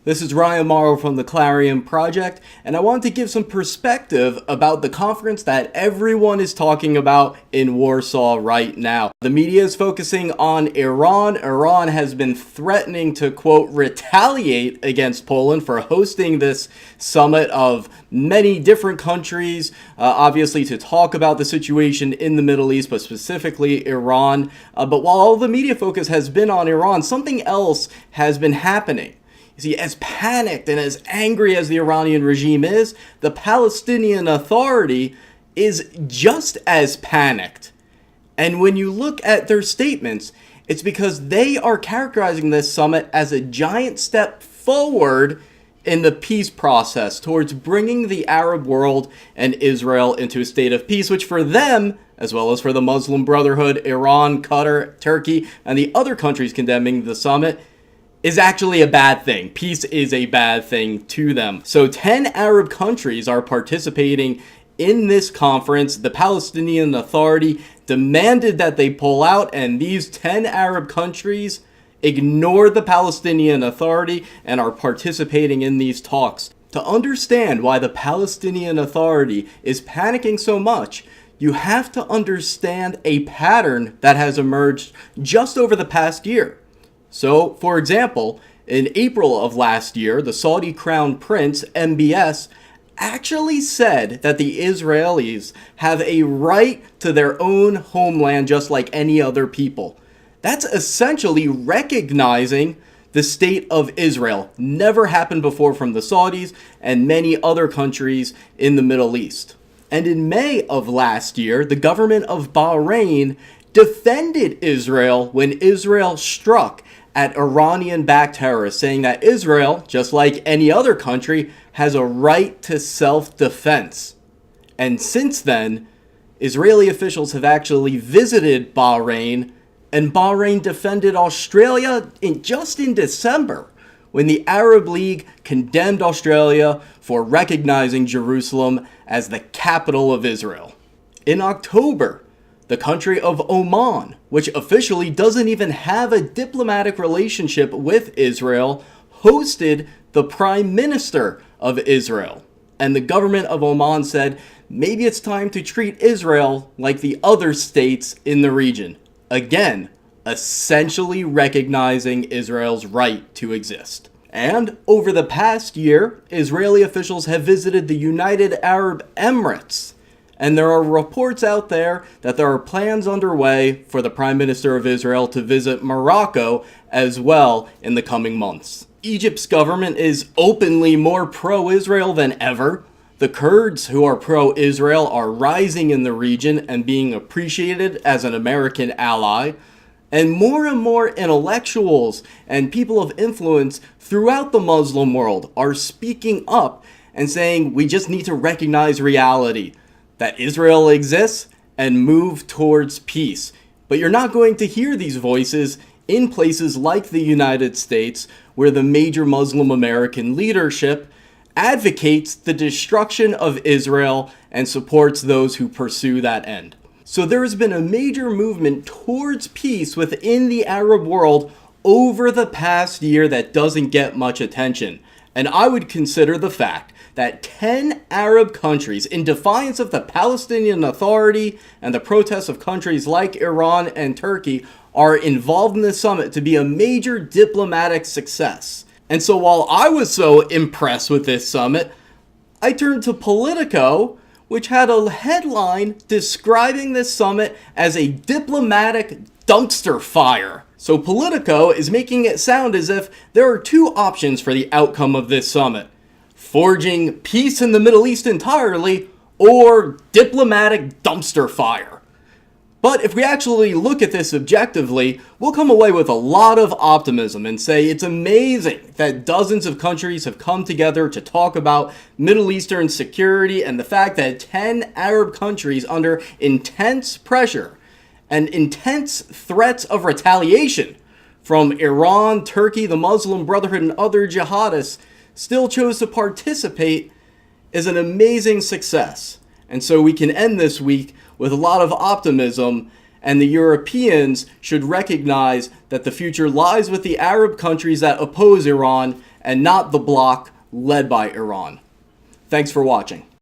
This is Mauro from the Clarion Project, and I want to give some perspective about the conference that everyone is talking about in Warsaw right now. The media is focusing on Iran. Iran has been threatening to, quote, retaliate against Poland for hosting this summit of many different countries, obviously to talk about the situation in the Middle East, but specifically Iran. But while all the media focus has been on Iran, something else has been happening. You see, as panicked and as angry as the Iranian regime is, the Palestinian Authority is just as panicked. And when you look at their statements, it's because they are characterizing this summit as a giant step forward in the peace process towards bringing the Arab world and Israel into a state of peace, which for them, as well as for the Muslim Brotherhood, Iran, Qatar, Turkey, and the other countries condemning the summit, is actually a bad thing. Peace is a bad thing to them. So 10 Arab countries are participating in this conference. The Palestinian Authority demanded that they pull out, and these 10 Arab countries ignore the Palestinian Authority and are participating in these talks. To understand why the Palestinian Authority is panicking so much, you have to understand a pattern that has emerged just over the past year. So, for example, in April of last year, the Saudi Crown Prince, MBS, actually said that the Israelis have a right to their own homeland just like any other people. That's essentially recognizing the state of Israel. Never happened before from the Saudis and many other countries in the Middle East. And in May of last year, the government of Bahrain defended Israel when Israel struck at Iranian-backed terrorists, saying that Israel, just like any other country, has a right to self-defense. And since then, Israeli officials have actually visited Bahrain, and Bahrain defended Australia just in December, when the Arab League condemned Australia for recognizing Jerusalem as the capital of Israel. In October, the country of Oman, which officially doesn't even have a diplomatic relationship with Israel, hosted the Prime Minister of Israel. And the government of Oman said, maybe it's time to treat Israel like the other states in the region. Again, essentially recognizing Israel's right to exist. And over the past year, Israeli officials have visited the United Arab Emirates. And there are reports out there that there are plans underway for the Prime Minister of Israel to visit Morocco as well in the coming months. Egypt's government is openly more pro-Israel than ever. The Kurds, who are pro-Israel, are rising in the region and being appreciated as an American ally. And more intellectuals and people of influence throughout the Muslim world are speaking up and saying we just need to recognize reality, that Israel exists, and move towards peace. But you're not going to hear these voices in places like the United States, where the major Muslim American leadership advocates the destruction of Israel and supports those who pursue that end. So there has been a major movement towards peace within the Arab world over the past year that doesn't get much attention. And I would consider the fact that 10 Arab countries, in defiance of the Palestinian Authority and the protests of countries like Iran and Turkey, are involved in this summit to be a major diplomatic success. And so while I was so impressed with this summit, I turned to Politico, which had a headline describing this summit as a diplomatic dumpster fire. So Politico is making it sound as if there are two options for the outcome of this summit: forging peace in the Middle East entirely, or diplomatic dumpster fire. But if we actually look at this objectively, we'll come away with a lot of optimism and say it's amazing that dozens of countries have come together to talk about Middle Eastern security, and the fact that 10 Arab countries under intense pressure and intense threats of retaliation from Iran, Turkey, the Muslim Brotherhood, and other jihadists still chose to participate is an amazing success. And so we can end this week with a lot of optimism, and the Europeans should recognize that the future lies with the Arab countries that oppose Iran and not the bloc led by Iran. Thanks for watching.